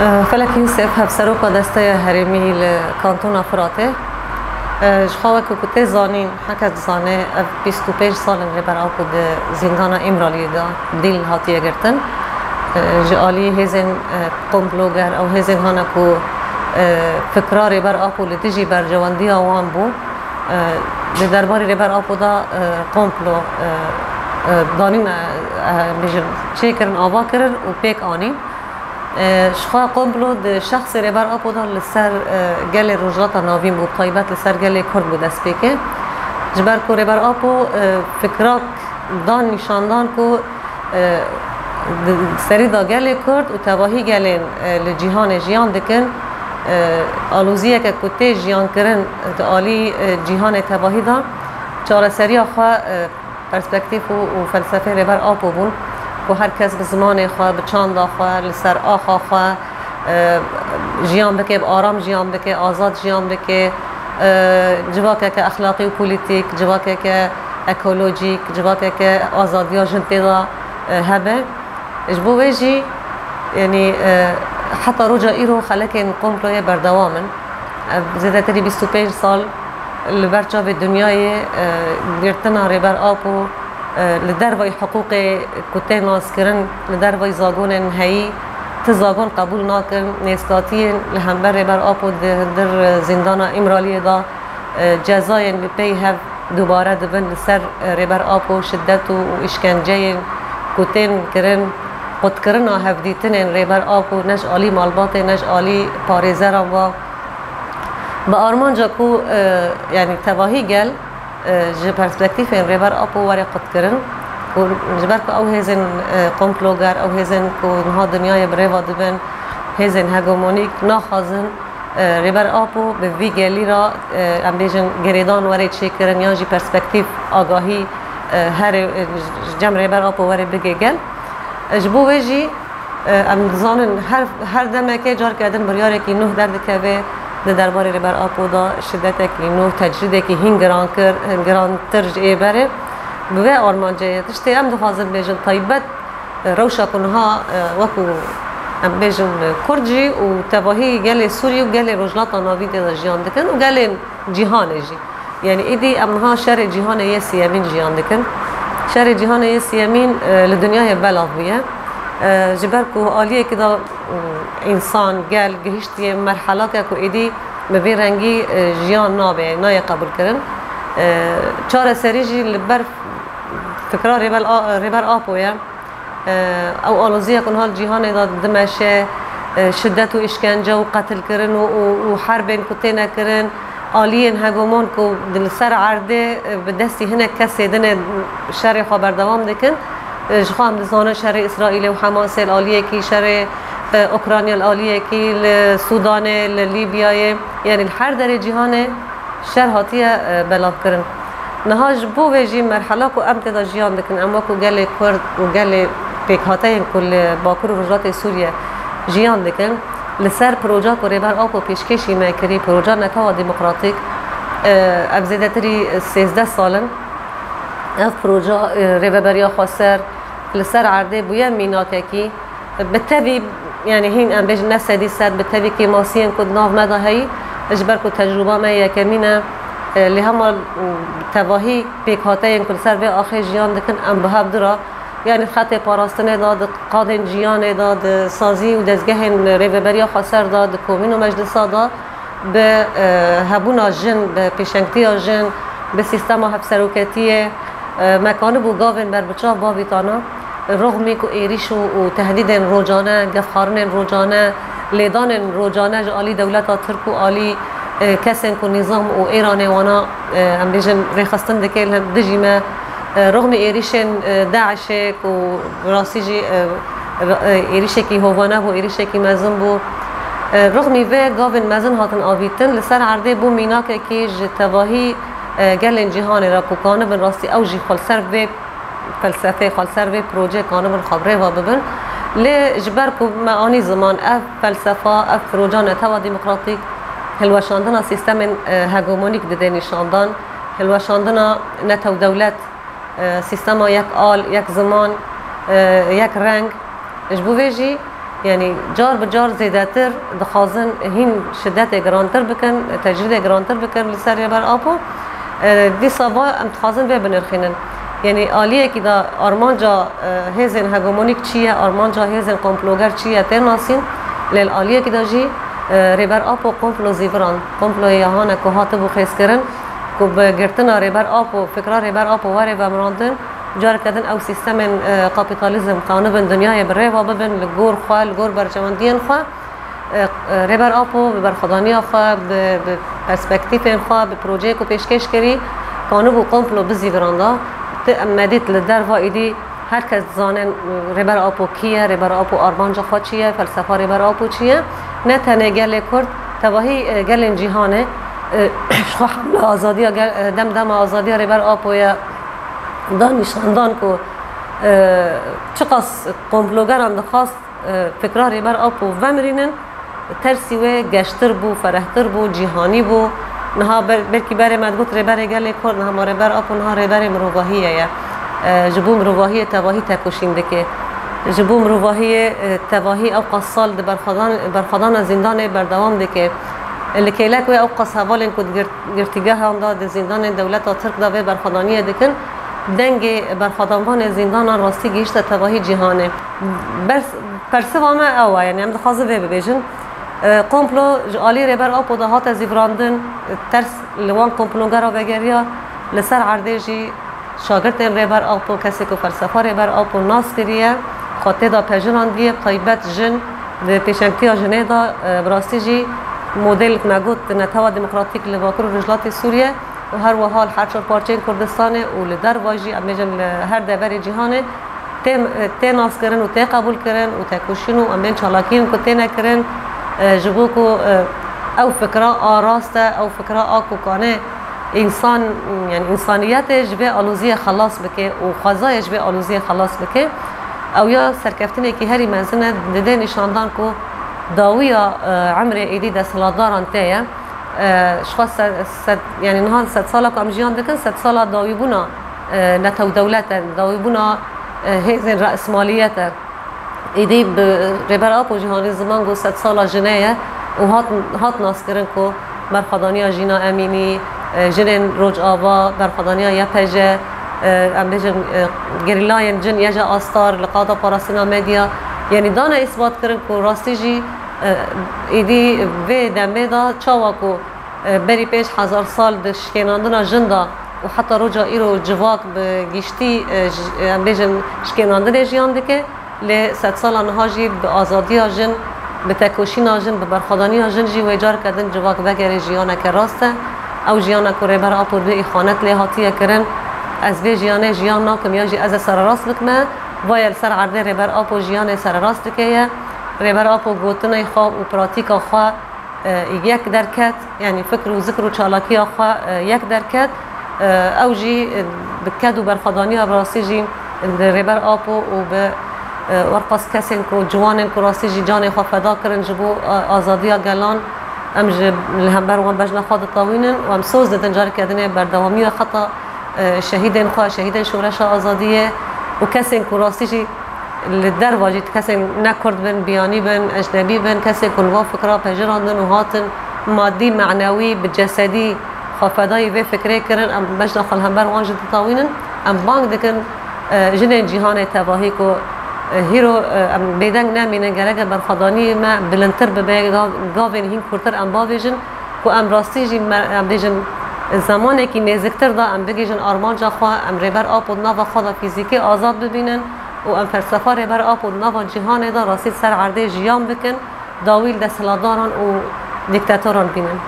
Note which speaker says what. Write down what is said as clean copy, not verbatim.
Speaker 1: فلك يوسف هبسروقا دسته هرمي لكانتون فراتي جخواك كنت زانين حكت زانه 25 سال ربر آکو ده زندان امرالی دا دیل هاتیه گرتن جالی هزن قمبلوگر او هزن هانا کو فکرار ربر آکو لتجی بر جواندی آوان بو به درباری ربر آکو دا قمبلو دانین بجن چه کرن آوا کرن و پیک آنین شخوا قمبلو ده شخص ربر آپو دا لسر گل روجاتا ناوین بود قایبت لسر گل کرد بود دست پیکه جبر کو ربر آپو فکراک دان نشاندان کو سری دا گل کرد و تواهی گلین لجیهان جیان دکن آلوزیه که کتی جیان کرن آلی جیهان تواهی دا چاره سری آخوا پرسپکتیف و فلسفه ربر آپو بون و هر کس به زمان خواه به چاند خواه لسر آخا خواه جیان بکه به آرام جیان بکه آزاد جیان بکه جواکه که اخلاقی و پولیتیک جواکه که اکولوژیک جواکه که آزادی ها جنتی دا هبه اجبو ویجی یعنی حتی رجا ایرو خلکن قمپلوی بردوامن زیده تری 25 سال لبرچا به دنیای گرتنا ریبر آپو لدروی حقوق کتی ناس کرن لدروی زاگون هایی تزاگون قبول ناکن نیستاتین لهمبر ربر آپو در زندان امرالی دا جزاین بپی هف دوباره دبن لسر ربر آپو شدت و اشکنجه کتین کرن قد کرن هف دیتن ربر آپو نش آلی مالبات نش آلی پارزر و با آرمان جا کو یعنی تواهی گل ج پرسپکتیف این ربر آپو وری قد کرن و جبر که او هزن قمپلوگر او هزن که نها دنیای بریوا دبن هزن هگمونیک ناخازن ربر آپو به وی گلی را ام بیجن گریدان وری چه کرن یا جی پرسپکتیف آگاهی هر جمع ربر آپو وری بگه گل جبو ویجی ام زانن هر دمه که جار کردن بریاره که نه درد که به درباره ربر آپو دا شدت که نو تجربه که هنگران ترج ایبره به آرمان جایه تشتی ام دخوازن بیجن طیبت روشا کنها وکو ام بیجن کرجی و تباهی گل سوری و گل رجلات ناوی دا جیان دکن و گل جیهان جی یعنی ایدی امها شر جیهان یه سیامین جیان دکن شر جیهان یه سیامین لدنیای بلاغ بیه جبر کو آلیه که دا انسان گل گهشتی مرحله که کو ایدی به رنگی جیان نابه نای قبول کردن چهار سری جی لبر فکرار ربر آپویا او آلوزیه کن حال جیهان داد دمشه شدت و اشکنجه و قتل کردن و حربین کتین کردن آلیین هگومون کو دل سر عرده به دستی هنه کسی دن شر خبر دوام دکن جخوام دزانه شر اسرائیل و حماس آلیه کی شر اوکراینیا العالیه کی سودان لیبیای یعنی هر در جهان شر هاتیه بلاف کردن نهاج بو ویجی مرحله کو امتدا جیان دکن اما کو گل کرد و گل پیک هاتین کل باکور و رجات سوریه جیان دکن لسر پروژه کو ربر آپو پیشکشی میکری پروژه نکاو دموکراتیک ابزیده تری 13 سالن اف پروژه ربریا خاصر لسر عرده بویا میناکه کی بالتالي يعني هين ام بيج الناس دي ساد بالتالي كي ماسين كود ناف مدى هي اجبركو تجربه ما هي كمينه اللي هم تواهي بيك هاتين كل سر به اخر جيان دكن ام بهاب درا يعني خط باراستنه داد قادن جيان داد سازي و دزگهن ريبريا خسر داد کومين و مجلس داد به هبونا جن به پیشنگتی جن به سیستم حبسروکتی مکان بو گاون بر بچا بابیتانا رغمی که ایریش و تهدید روزانه گفخارن روزانه لیدان روزانه جالی دولت ترک و عالی کسین که نظام و ایران وانا هم بیشن رخصتن دکیل هم دجیمه رغم ایریش داعش و راسیجی ایریش کی هوانه و ایریش کی مزن بو رغمی و گاون مزن هاتن آویتن لسر عرضه بو میناکه که تواهی گلن جهان را کوکانه بن راستی اوجی خالسر و فلسفه خالسر و پروژه کانون خبره و ببن لجبر کو معانی زمان اف فلسفه اف پروژه نتوا دموکراتیک هلوشاندن سیستم هگمونیک ده نشاندن هلوشاندن نتو دولت سیستم یک آل یک زمان یک رنگ اجبو ویجی يعني جار بجار زیادتر دخوازن هین شدت گرانتر بکن تجربه گرانتر بکن لسر ریبر آپو دی سابا ام تخوازن به بنرخینن یعنی آلیه که دا آرمانجا هزن هگمونیک چیه آرمانجا هزن کمپلوگر چیه تناسین لیل آلیه که دا جی ریبر آپو کمپلو زیوران کمپلو یهانه که هاتبو خیز کرن که بگرتنا ریبر آپو فکرها ریبر آپو واره و مراندن جار کردن او سیستم کاپیتالیزم قانون دنیای بره و ببین لگور خواه لگور برجماندین خواه ریبر آپو به برخدانی خواه به پرسپکتیف خواه به پروژه که پیشکش کری قانون و کمپلو بزیورانده مدید لدر و ایدی هر کس زانن ریبر آپو کیه ریبر آپو آرمانجا خواه چیه فلسفه ریبر آپو چیه نه تنه گل کرد تواهی گل جیهانه شخوا حمله آزادی دم آزادی ریبر آپو یا دانشمندان که چقاس کمپلوگران دخواست فکرها ریبر آپو ومرینن ترسی و گشتر بو فرهتر بو جیهانی بو نها بلکی بره مدگوت ریبر گلی کرد نها ما ریبر آپو نها ریبر مروواهیه یا جبو مروواهی تواهی تکوشیم دکه جبو مروواهی تواهی او قصال برخدان زندان بردوام دکه اللي كيلاك او قص هوالن كود گرتیگاه آن دا زندان دولت ترک دا به برخدانی دکن دنگ برخدانوان زندان راستی گیشت تواهی جهانه بس پرسوام اوه یعنی هم دخوازه ببیجن کمپلو آلی ریبر آپو ده هات زیوراندن ترس لوان کمپلونگرا بگریا لسر عرده جی شاگرد ریبر آپو کسی که فلسفه ریبر آپو ناس کریه خاطه دا پجراندیه طیبت جن ده پیشنگتی جنه دا براستی جی مدل نگوت نتوا دموکراتیک لواکر رجلات سوریه و هر وحال هر چهار پارچه کردستانه و لدر واجی امیجن هر دبر جهانه تی ناس کرن و تی قبول کرن و تی کشن و امین چالاکین که تی نکرن جبو که او فکره آراسته او فکره آکو کانه انسان یعنی انسانیت جبه آلوزی خلاص بکه و خوازای جبه آلوزی خلاص بکه او یا سرکفتینه که هری منزنه دده نشاندان که داویا عمر ایدی دستلاداران تیه شخص يعني نهار 100 ساله كم جيان دكن 100 ساله داوي بونا نتو دولتا داوي بونا هزن رأسماليته ايدي بريبر ابو جهاني زمان گو 100 ساله جنايه وهات ناس كرن كو برخدانيا جينا اميني جنن روج آبا برخدانيا يپجه ام بجن گریلاین جن یجا آستار لقادا پاراسینا مدیا يعني دانا اثبات کرن كو راستی جی ایدی و دمه دا چاواکو بری پیش 1000 سال شکناندن جندا و حتی روجا ایرو جواک بگیشتی بیجن شکناندن جیان دکه لی 100 سال نهاجی به آزادی جن به تکوشین جن به برخدانی جن جی ویجار کردن جواک بگری جیانه که راسته او جیانه که ریبر آپور به ایخانت لی هاتیه کرن از به جیانه جیان ناکم یا جی از سر راست بکمه وایل سر عرده ریبر آپور جیانه سر راست دکه ریبر آپو گوتنای خواه و پراتیکا خواه یک درکت یعنی فکر و ذکر و چالاکی خواه یک درکت او جی بکد و برخدانی براستی جی ریبر آپو و به ورقص کسین که جوانین که راستی جی جان خواه فدا کرن جبو آزادی گلان ام جی لهمبر و بجن خواه طاوینن و ام سوز دادن جاری کردن بردوامی و خطا شهیدین خواه شهیدین شورش آزادیه و کسین که راستی جی لدر واجد کسی نکرد بن بیانی بن اجنبی بن کسی کنوا فکرها پجراندن و هاتن مادی معنوی بجسدی خافدای و فکری کرن ام بجد خل همبر وانجد تطاوینن ام بانگ دکن جنین جهان تواهی کو هیرو ام بیدنگ نمینن گرگ برخدانی ما بلنتر ببه گاوین هین کرتر ام باویجن کو ام راستی جی ام بیجن زمانی که نزدیکتر دا ام بگیجن آرمانجا خواه ام ریبر آپود ناوا خدا فیزیکی آزاد ببینن و ام فلسفه ریبر آپود ناوا جهان دا راستی سر عرده جیان بکن داویل دستلاداران و دیکتاتوران بینن